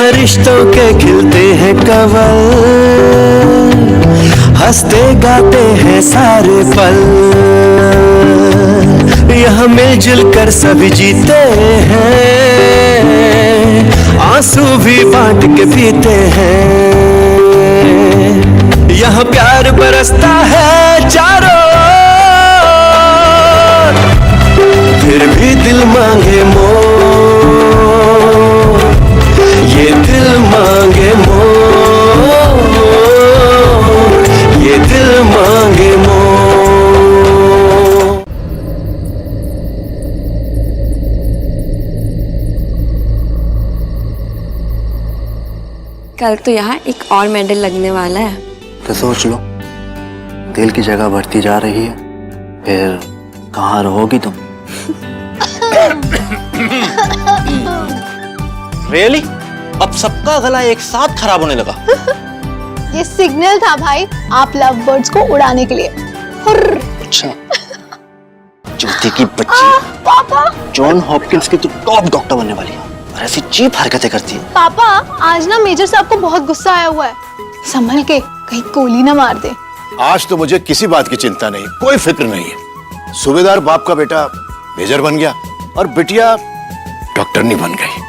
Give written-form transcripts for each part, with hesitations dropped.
यहाँ रिश्तों के खिलते हैं कवल, हंसते गाते हैं सारे पल, यहाँ मिलजुल कर सभी जीते हैं, आंसू भी बांट के पीते हैं। यहाँ प्यार बरसता है चारों ओर, फिर भी दिल मांगे मोर, ये दिल मांगे मोर, ये दिल मांगे मोर। कल तो यहाँ एक और मेडल लगने वाला है। तो सोच लो, दिल की जगह बढ़ती जा रही है, फिर कहाँ रहोगी तुम? रियली? अब सबका गला एक साथ खराब होने लगा। ये सिग्नल था भाई, आप लव बर्ड्स को उड़ाने के लिए। अच्छा, चौथी की बच्ची पापा, जॉन हॉपकिंस की तो टॉप डॉक्टर बनने वाली है और ऐसी चीप हरकतें करती है। पापा आज ना मेजर साहब को बहुत गुस्सा आया हुआ है, संभल के कहीं गोली ना मार दे। आज तो मुझे किसी बात की चिंता नहीं, कोई फिक्र नहीं है। सूबेदार बाप का बेटा मेजर बन गया और बिटिया डॉक्टरनी बन गई।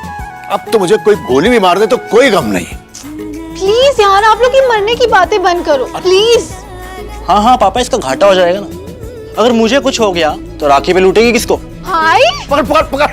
अब तो मुझे कोई गोली भी मार दे तो कोई गम नहीं। प्लीज यार, आप लोग ये मरने की बातें बंद करो प्लीज। हाँ हाँ पापा, इसका घाटा हो जाएगा ना। अगर मुझे कुछ हो गया तो राखी पे लूटेगी किसको? हाय पकड़ पकड़ पकड़।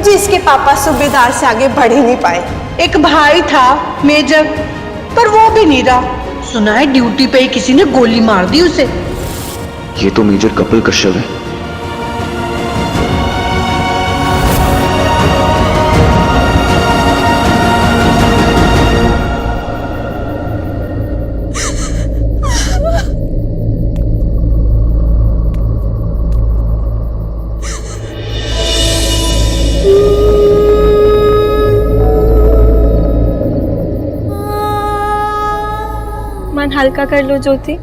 जिसके पापा सूबेदार से आगे बढ़ ही नहीं पाए। एक भाई था मेजर, पर वो भी नहीं रहा। सुना है ड्यूटी पे ही किसी ने गोली मार दी उसे। ये तो मेजर कपिल कश्यप है। मन हल्का कर लो ज्योति।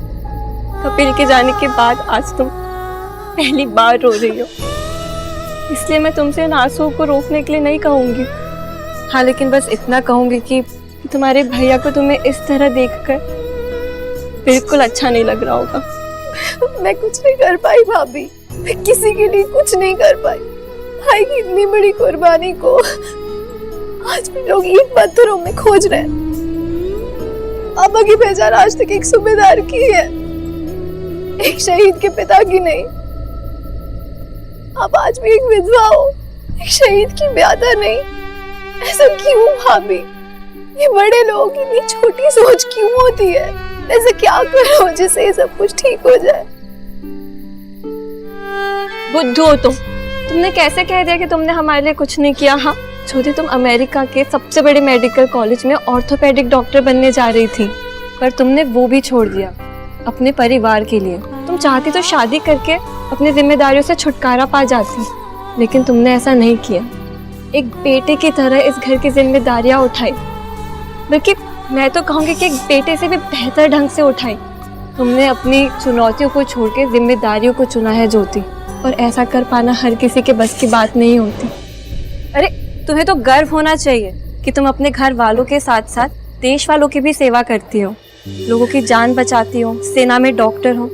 कपिल के जाने के बाद आज तुम पहली बार रो रही हो, इसलिए मैं तुमसे इन आंसुओं को रोकने के लिए नहीं कहूंगी। हाँ, लेकिन बस इतना कहूंगी कि तुम्हारे भैया को तुम्हें इस तरह देखकर बिल्कुल अच्छा नहीं लग रहा होगा। मैं कुछ नहीं कर पाई भाभी, मैं किसी के लिए कुछ नहीं कर पाई। भाई की इतनी बड़ी कुर्बानी को आज भी लोग ईंट पत्थरों में खोज रहे हैं। अब्बा की पहचान आज तक एक सूबेदार की है, एक शहीद के पिता की नहीं। अब आज भी एक विधवा हो, एक शहीद की ब्यादा नहीं। ऐसा क्यों भाभी? ये बड़े लोगों की इतनी छोटी सोच क्यों होती है? ऐसा क्या करो जिससे ये सब कुछ ठीक हो जाए? बुद्धू हो तुम, तुमने कैसे कह दिया कि तुमने हमारे लिए कुछ नहीं किया? हाँ ज्योति, तुम अमेरिका के सबसे बड़े मेडिकल कॉलेज में ऑर्थोपेडिक डॉक्टर बनने जा रही थी, पर तुमने वो भी छोड़ दिया अपने परिवार के लिए। तुम चाहती तो शादी करके अपनी जिम्मेदारियों से छुटकारा पा जाती, लेकिन तुमने ऐसा नहीं किया। एक बेटे की तरह इस घर की जिम्मेदारियां उठाई, बल्कि मैं तो कहूँगी कि एक बेटे से भी बेहतर ढंग से उठाई। तुमने अपनी चुनौतियों को छोड़ के जिम्मेदारियों को चुना है ज्योति, और ऐसा कर पाना हर किसी के बस की बात नहीं होती। अरे तुम्हें तो गर्व होना चाहिए कि तुम अपने घर वालों के साथ साथ देश वालों की भी सेवा करती हो, लोगों की जान बचाती हो, सेना में डॉक्टर हो,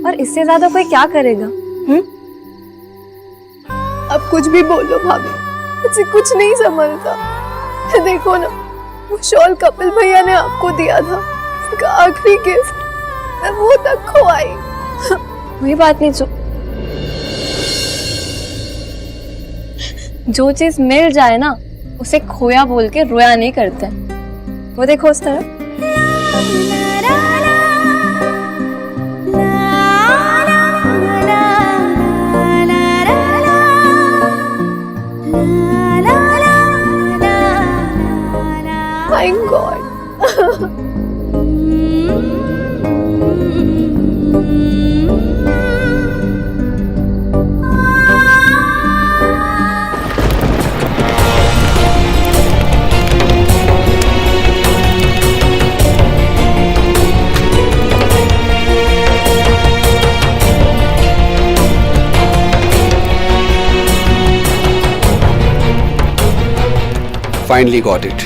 और इससे ज्यादा कोई क्या करेगा? अब कुछ भी बोलो भाभी, मुझे कुछ नहीं समझता। देखो ना, वो शॉल कपिल भैया ने आपको दिया था, उसका आखिरी गिफ्ट, मैं वो तक खोई। वही बात नहीं, जो चीज मिल जाए ना उसे खोया बोल के रोया नहीं करते। वो देखो उस तरफ, my God. Finally got it.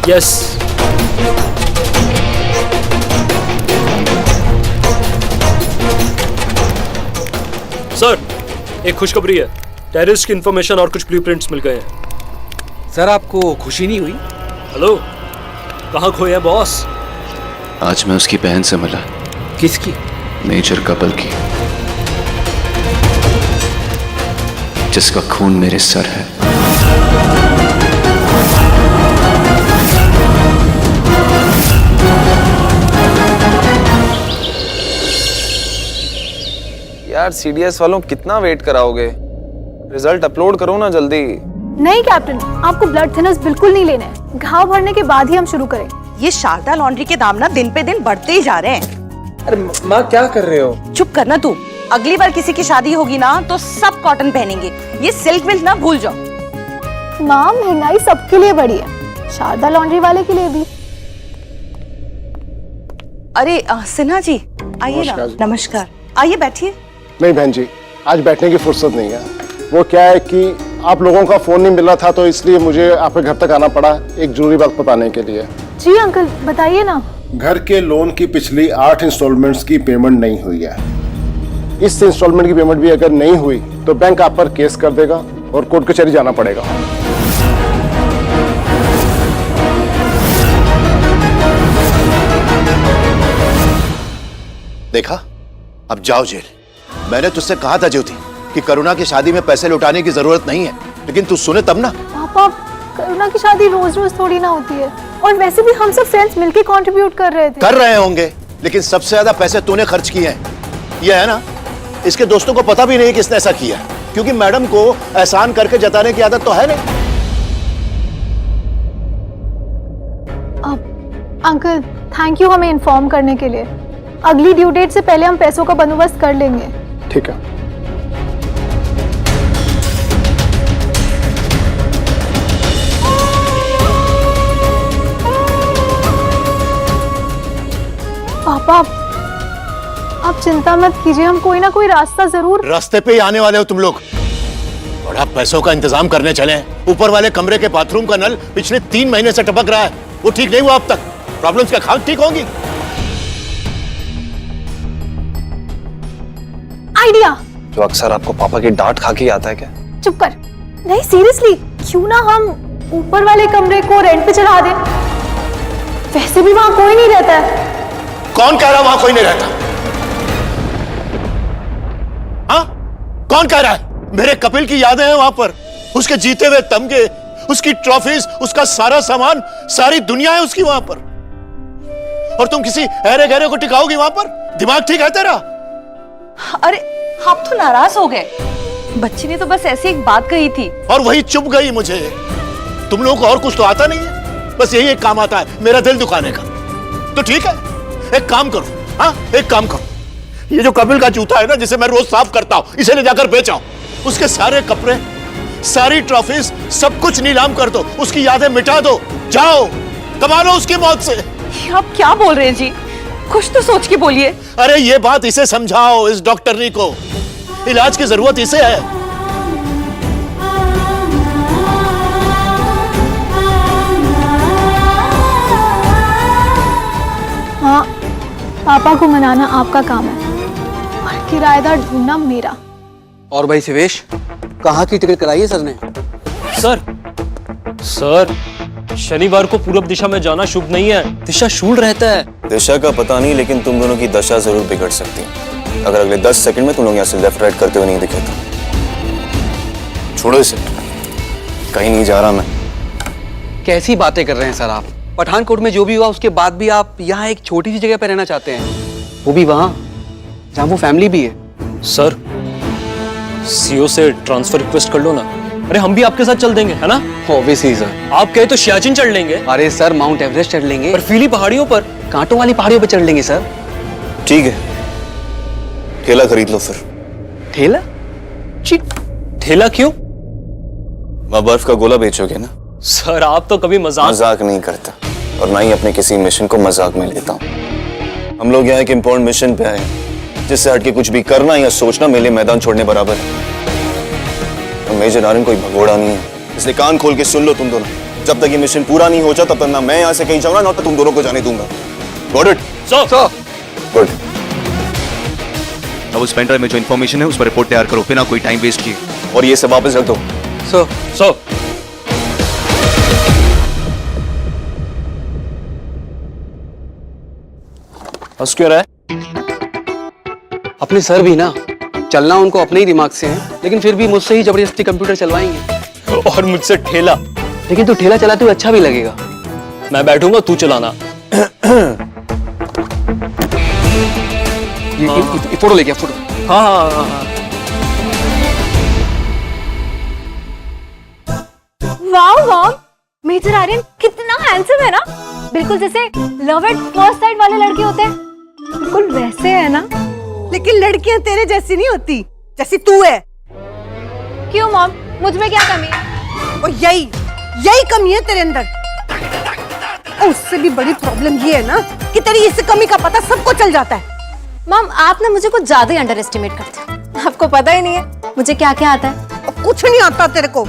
Yes. Sir, एक खुशखबरी है। टेररिस्ट की इंफॉर्मेशन और कुछ ब्लूप्रिंट्स मिल गए हैं। सर आपको खुशी नहीं हुई? हेलो, कहाँ खोए हैं बॉस? आज मैं उसकी बहन से मिला। किसकी? मेजर कपिल की, जिसका खून मेरे सर है। यार सीडीएस वालों कितना वेट कराओगे? रिजल्ट अपलोड करो ना जल्दी। नहीं कैप्टन, आपको ब्लड थिनर्स बिल्कुल नहीं लेने हैं। घाव भरने के बाद ही हम शुरू करें। ये शारदा लॉन्ड्री के दाम ना दिन पे दिन बढ़ते ही जा रहे हैं। अरे माँ क्या कर रहे हो? चुप करना तू। अगली बार किसी की शादी होगी ना तो सब कॉटन पहनेंगे, ये सिल्क विल्क ना भूल जाओ। माँ, महंगाई सबके लिए बढ़ी है, शारदा लॉन्ड्री वाले के लिए भी। अरे सिन्हा जी आइए ना। नमस्कार, आइए बैठिए। नहीं बहन जी, आज बैठने की फुर्सत नहीं है। वो क्या है कि आप लोगों का फोन नहीं मिला था, तो इसलिए मुझे आपके घर तक आना पड़ा एक जरूरी बात बताने के लिए। जी अंकल, बताइए ना। घर के लोन की पिछली 8 इंस्टॉलमेंट्स की पेमेंट नहीं हुई है। इस इंस्टॉलमेंट की पेमेंट भी अगर नहीं हुई तो बैंक आप पर केस कर देगा और कोर्ट कचहरी जाना पड़ेगा। देखा, अब जाओ जेल। मैंने तुझसे कहा था ज्योति कि करुणा की शादी में पैसे लौटाने की जरूरत नहीं है, लेकिन तू सुने तब ना। पापा, करुणा की शादी रोज रोज थोड़ी ना होती है, और वैसे भी हम सब फ्रेंड्स मिलके कंट्रीब्यूट कर रहे थे। कर रहे होंगे, लेकिन सबसे ज्यादा पैसे तूने खर्च किए हैं। यह है ना, इसके दोस्तों को पता भी नहीं किसने ऐसा किया, क्योंकि मैडम को एहसान करके जताने की आदत तो है नहीं। अंकल, थैंक यू हमें इन्फॉर्म करने के लिए। अगली ड्यू डेट से पहले हम पैसों का बंदोबस्त कर लेंगे। ठीक है। पापा, आप चिंता मत कीजिए, हम कोई ना कोई रास्ता जरूर। रास्ते पे ही आने वाले हो तुम लोग। बड़ा पैसों का इंतजाम करने चले हैं। ऊपर वाले कमरे के बाथरूम का नल पिछले 3 महीने से टपक रहा है, वो ठीक नहीं हुआ अब तक। प्रॉब्लम्स क्या खाक ठीक होंगी? आइडिया जो अक्सर आपको पापा की डांट खा के आता है क्या? चुप कर। नहीं सीरियसली, क्यों ना हम ऊपर वाले कमरे को रेंट पे चढ़ा दें? वैसे भी वहां कोई नहीं रहता है। कौन कह रहा वहां कोई नहीं रहता? हाँ, कौन कह रहा है? मेरे कपिल की यादें हैं वहां पर, उसके जीते हुए तमगे, उसकी ट्रॉफीज, उसका सारा सामान, सारी दुनिया है उसकी वहां पर। और तुम किसी अहरे गहरे को टिकाओगी वहां पर? दिमाग ठीक है तेरा? अरे आप तो नाराज हो गए। बच्ची ने तो बस ऐसी एक बात कही थी। और वही चुप गई मुझे। तुम लोगों को और कुछ तो आता नहीं है, बस यही एक काम आता है, मेरा दिल दुखाने का। तो ठीक है, एक काम करो, हाँ एक काम करो, ये जो कपिल का जूता है ना, जिसे मैं रोज साफ करता हूं, इसे ले जाकर बेचाओ। उसके सारे कपड़े, सारी ट्रॉफीज, सब कुछ नीलाम कर दो, उसकी यादें मिटा दो। जाओ, कमा लो उसकी मौत से। आप क्या बोल रहे हैं जी? कुछ तो सोच के बोलिए। अरे ये बात इसे समझाओ, इस डॉक्टरनी को। इलाज की जरूरत इसे है। हाँ, पापा को मनाना आपका काम है और किराएदार ढूंढना मेरा। और भाई शिवेश, कहाँ की टिकट कराई है सर ने? सर शनिवार को पूरब दिशा में जाना शुभ नहीं है, दिशा शूल रहता है। दिशा का पता नहीं, लेकिन तुम दोनों की दशा जरूर बिगड़ सकती है अगर अगले 10 सेकंड में तुम लोग यहाँ से लेफ्ट राइट करते हुए नहीं दिखे तो। छोड़ो इसे, कहीं नहीं जा रहा मैं। कैसी बातें कर रहे हैं सर आप? पठानकोट में जो भी हुआ उसके बाद भी आप यहाँ एक छोटी सी जगह पर रहना चाहते हैं, वो भी वहाँ जहाँ वो फैमिली भी है। सर सीओ से ट्रांसफर रिक्वेस्ट कर लो ना। अरे हम भी आपके साथ चल देंगे, है ना? Obviously sir. आप कहे तो सियाचिन चढ़ लेंगे। अरे सर, माउंट एवरेस्ट चढ़ लेंगे, बर्फीली पहाड़ियों पर, कांटों वाली पहाड़ियों पर चढ़ लेंगे सर। ठीक है, ठेला खरीद लो फिर। ठेला? जी ठेला क्यों? मैं बर्फ का गोला बेचोगे ना? सर आप तो कभी मजाक नहीं करता, और ना ही अपने किसी मिशन को मजाक में लेता हूँ। हम लोग यहाँ एक इम्पोर्टेंट मिशन पे आए हैं, जिससे हटके कुछ भी करना या सोचना मेरे मैदान छोड़ने बराबर है। मेजर आर्यन कोई भगोड़ा नहीं है, इसलिए कान खोल के सुन लो तुम दोनों। जब तक ये मिशन पूरा नहीं हो जाता तब तक ना मैं यहाँ से कहीं जाऊंगा, ना तो तुम दोनों को जाने दूंगा। Got it? Sir good. अब उस पेन ड्राइव में जो इन्फॉर्मेशन है उस पर रिपोर्ट तैयार करो, बिना कोई टाइम वेस्ट किए। और ये सब वापस रख दो। सर हंस क्यों रहा है? अपने सर भी ना, चलना उनको अपने ही दिमाग से है, लेकिन फिर भी मुझसे ही जबरदस्ती कंप्यूटर चलवाएंगे। और मुझसे ठेला। लेकिन तू ठेला चलाते हुए अच्छा भी लगेगा। मैं बैठूंगा, तू चलाना। ये फोटो लेके आ, फोटो। हाँ। वाह वाह, मेजर आर्यन कितना हैंडसम है ना, बिल्कुल जैसे लव एट फर्स्ट साइट वाले लड़के होते हैं, बिल्कुल वैसे है ना। लेकिन लड़कियां तेरे जैसी नहीं होती, जैसी तू है। क्यों मॉम, मुझ में क्या कमी है? और यही कमी है तेरे अंदर। और उससे भी बड़ी प्रॉब्लम ये है ना कि तेरी इस कमी का पता सबको चल जाता है। मॉम आप ना मुझे कुछ ज्यादा ही अंडर एस्टिमेट करते हो, आपको पता ही नहीं है मुझे क्या क्या आता है। और कुछ नहीं आता तेरे को,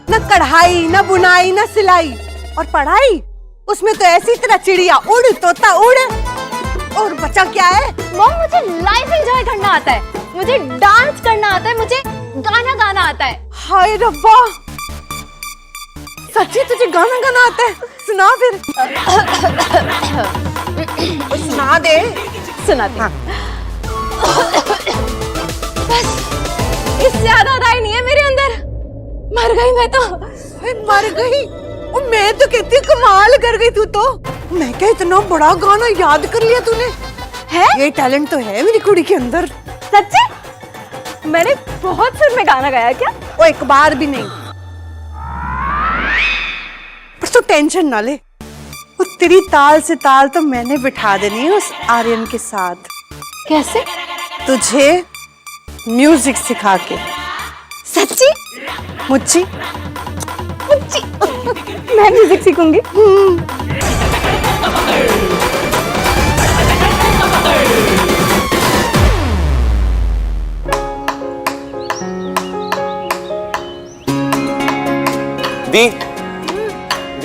ना कढ़ाई, ना बुनाई, ना सिलाई। और पढ़ाई, उसमें तो ऐसी तरह चिड़िया उड़, तोता उड़। और बचा क्या है? मॉम मुझे लाइफ एंजॉय करना आता है, मुझे डांस करना आता है, मुझे गाना गाना आता है। हाय रब्बा, सच्ची तुझे गाना गाना आता है? सुना फिर। सुना दे। सुनाती। हाँ। बस इससे ज्यादा अदाई नहीं है मेरे अंदर। मर गई मैं तो। मर गई? मैं तो कहती कमाल कर गई तू तो। मैं क्या इतना बड़ा गाना याद कर लिया तूने? है? ये टैलेंट तो है मेरी कुड़ी के अंदर। सच्ची? मैंने बहुत सुर में गाना गाया क्या? वो एक बार भी नहीं। पर तू टेंशन ना ले, वो तेरी ताल से ताल तो मैंने बिठा देनी है उस आर्यन के साथ। कैसे? तुझे म्यूजिक सिखा के। सच्ची? मुच्ची? मुच्ची? मैं म्यूजिक सीखूंगी।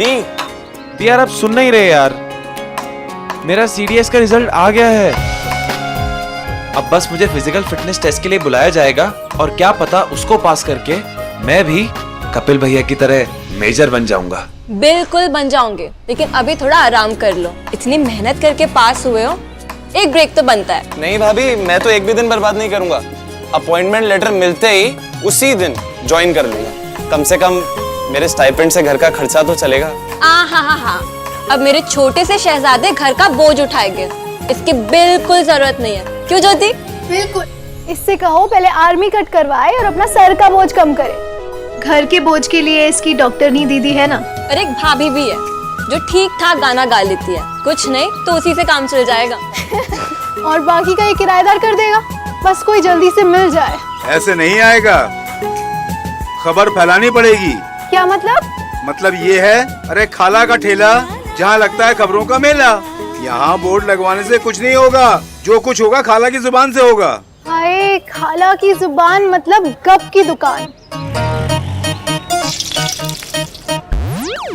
दी यार, आप सुन नहीं रहे यार। मेरा सीडीएस का रिजल्ट आ गया है। अब बस मुझे फिजिकल फिटनेस टेस्ट के लिए बुलाया जाएगा, और क्या पता उसको पास करके मैं भी कपिल भैया की तरह मेजर बन जाऊंगा। बिल्कुल बन जाओगे, लेकिन अभी थोड़ा आराम कर लो। इतनी मेहनत करके पास हुए हो, एक ब्रेक तो बनता है। नहीं भाभी, मैं तो एक भी दिन बर्बाद नहीं करूंगा। अपॉइंटमेंट लेटर मिलते ही उसी दिन ज्वाइन कर लूंगा। कम से कम मेरे स्टाइपेंड से घर का खर्चा तो चलेगा। हाँ, अब मेरे छोटे से शहजादे घर का बोझ उठाएंगे, इसकी बिल्कुल जरूरत नहीं है। क्यों ज्योति? बिल्कुल, इससे कहो पहले आर्मी कट करवाए और अपना सर का बोझ कम करे। घर के बोझ के लिए इसकी डॉक्टरनी दीदी है ना। और एक भाभी भी है जो ठीक ठाक गाना गा लेती है, कुछ नहीं तो उसी से काम चल जाएगा। और बाकी का ये किराएदार कर देगा, बस कोई जल्दी से मिल जाए। ऐसे नहीं आएगा, खबर फैलानी पड़ेगी। क्या मतलब? मतलब ये है, अरे खाला का ठेला जहाँ लगता है खबरों का मेला। यहाँ बोर्ड लगवाने से कुछ नहीं होगा, जो कुछ होगा खाला की जुबान से होगा। हाय, खाला की जुबान मतलब गप की दुकान।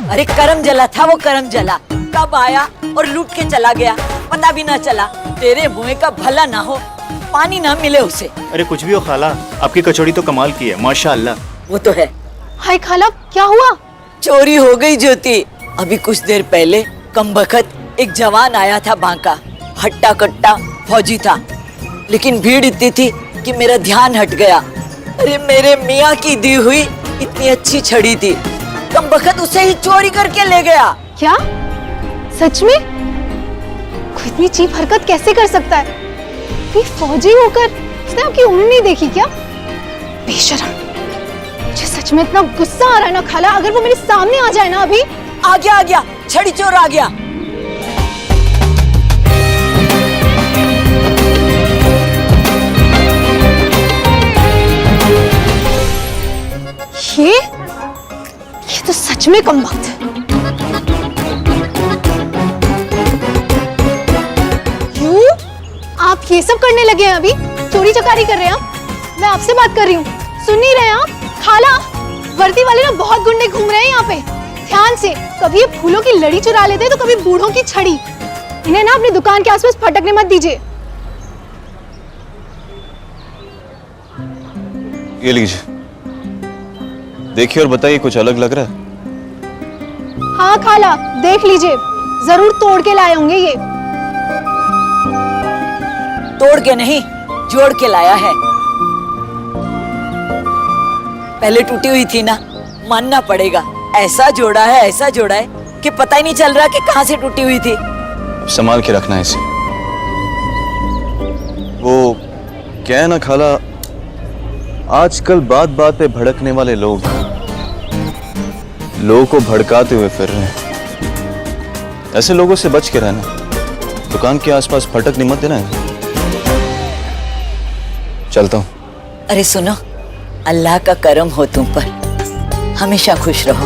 अरे करम जला था वो, करम जला कब आया और लूट के चला गया, पता भी ना चला। तेरे मुँह का भला ना हो, पानी ना मिले उसे। अरे कुछ भी हो खाला, आपकी कचौड़ी तो कमाल की है, माशाअल्लाह। वो तो है। हाय खाला, क्या हुआ? चोरी हो गई ज्योति। अभी कुछ देर पहले कमबख्त एक जवान आया था बांका, हट्टा कट्टा फौजी था, लेकिन भीड़ इतनी थी कि मेरा ध्यान हट गया। अरे मेरे मियाँ की दी हुई इतनी अच्छी छड़ी थी, कमबख्त उसे ही चोरी करके ले गया। क्या सच में? कोई इतनी चीप हरकत कैसे कर सकता है? ये फौजी होकर उसने आपकी उम्र नहीं देखी क्या? बेशरम। मुझे सच में इतना गुस्सा आ रहा है ना खाला, अगर वो मेरे सामने आ जाए ना अभी। आ गया, छड़ी चोर आ गया। ये तो सच में कम बात है। क्यों आप ये सब करने लगे हैं? अभी चोरी चकारी कर रहे हैं आप? मैं आपसे बात कर रही हूँ, सुन नहीं रहे आप? खाला, वर्दी वाले ना बहुत गुंडे घूम रहे हैं यहाँ पे, ध्यान से। कभी ये फूलों की लड़ी चुरा लेते हैं तो कभी बूढ़ों की छड़ी। इन्हें ना अपनी दुकान के आसपास फटकने मत दीजिए। ये लीजिए, देखिए और बताइए, कुछ अलग लग रहा है? हाँ खाला, देख लीजिए, जरूर तोड़ के लाए होंगे ये। तोड़ के नहीं, जोड़ के लाया है। पहले टूटी हुई थी ना, मानना पड़ेगा। ऐसा जोड़ा है कि पता ही नहीं चल रहा कि कहाँ से टूटी हुई थी। संभाल के रखना है इसे। वो क्या है ना खाला, आजकल बात बात पे भड़कने वाले लोग लोगों को भड़काते हुए फिर रहे हैं। ऐसे लोगों से बच के रहना, दुकान के आसपास फटक नहीं मत देना है। चलता हूँ। अरे सुनो, अल्लाह का करम हो तुम पर, हमेशा खुश रहो।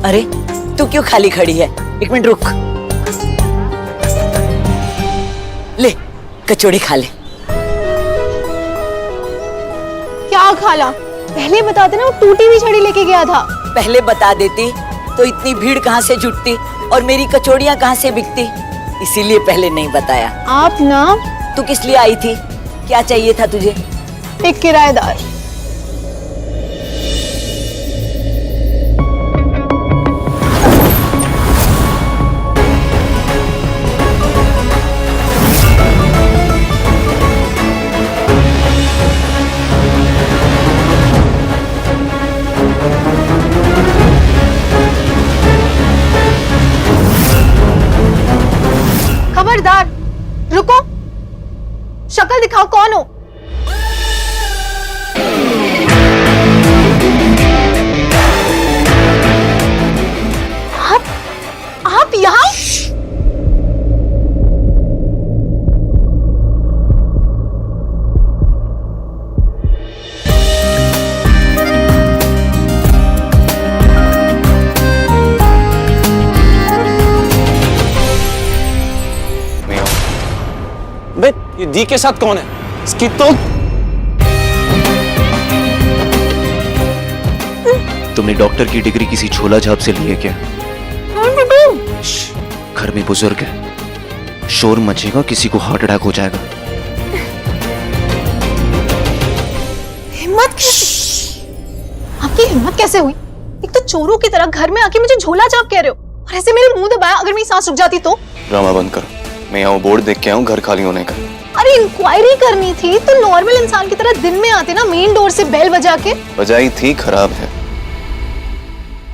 अरे तू क्यों खाली खड़ी है? एक मिनट रुक, ले कचौड़ी खा ले। क्या खाला, पहले बताते ना, वो टूटी हुई छड़ी लेके गया था। पहले बता देती तो इतनी भीड़ कहाँ से जुटती और मेरी कचौड़ियाँ कहाँ से बिकती, इसीलिए पहले नहीं बताया। आप ना, तू किस लिए आई थी? क्या चाहिए था तुझे? एक किराएदार। खबरदार, रुको, शक्ल दिखाओ, कौन हो? आप यहाँ? बे, ये दी के साथ कौन है? इसकी तो तुमने डॉक्टर की डिग्री किसी झोला झाप से ली है क्या? घर में बुजुर्ग है, शोर मचेगा, किसी को हार्ट अटैक हो जाएगा। हिम्मत कैसे? आपकी हिम्मत कैसे हुई? एक तो चोरों की तरह घर में आके मुझे झोला छाप कह रहे हो, और ऐसे मेरे मुंह दबाया। अगर मेरी सांस रुक जाती तो? ड्रामा बंद करो, मैं यहाँ बोर्ड देख के आऊँ घर खाली होने का। अरे इंक्वायरी करनी थी तो नॉर्मल इंसान की तरह दिन में आते ना, मेन डोर से बेल बजा के। बजाई थी, खराब है।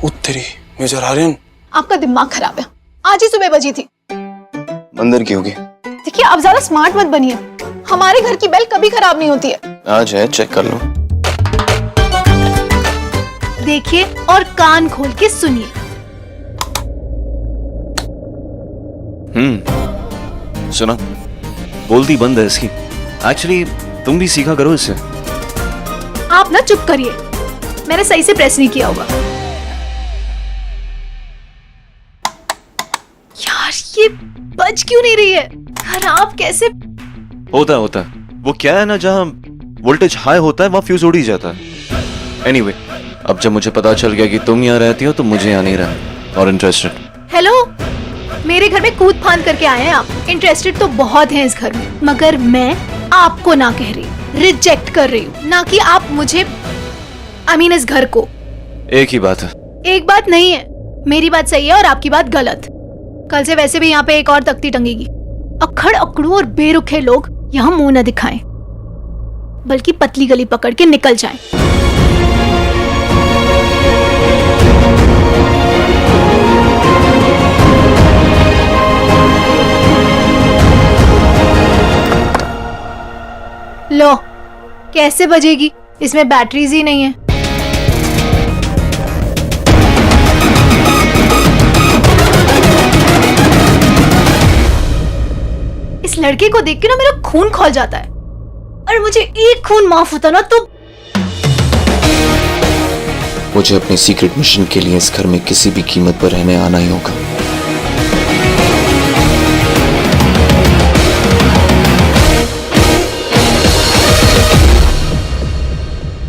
उत्तरी मेजर आर्यन, आपका दिमाग खराब है। आज ही सुबह बजी थी। अंदर की होगी, देखिए आप ज्यादा स्मार्ट मत बनिए, हमारे घर की बेल कभी खराब नहीं होती है। आज है, चेक कर लो। देखिए और कान खोल के सुनिए। सुना, बोलती बंद है इसकी। एक्चुअली तुम भी सीखा करो इससे। आप ना चुप करिए, मैंने सही से प्रेस नहीं किया होगा। यार ये बज क्यों नहीं रही है? खराब कैसे? होता है वो क्या है ना, जहाँ वोल्टेज हाई होता है वहाँ फ्यूज उड़ ही जाता है। एनीवे, अब जब मुझे पता चल गया कि तुम यहाँ रहती हो तो मुझे यहाँ नहीं रहा और इंटरेस्टेड। हेलो, मेरे घर में कूद फांद करके आए हैं आप। इंटरेस्टेड तो बहुत हैं इस घर में, मगर मैं आपको ना कह रही, रिजेक्ट कर रही हूँ, ना कि आप मुझे, I mean इस घर को। एक ही बात है। एक बात नहीं है, मेरी बात सही है और आपकी बात गलत। कल से वैसे भी यहाँ पे एक और तख्ती टंगेगी। अक्खड़ अकड़ू और बेरुखे लोग यहाँ मुंह न दिखाएं, बल्कि पतली गली पकड़ के निकल जाएं। लो, कैसे बजेगी? इसमें बैटरीज ही नहीं है। इस लड़के को देख के ना मेरा खून खौल जाता है, और मुझे एक खून माफ होता ना तो। मुझे अपनी सीक्रेट मिशन के लिए इस घर में किसी भी कीमत पर रहने आना ही होगा।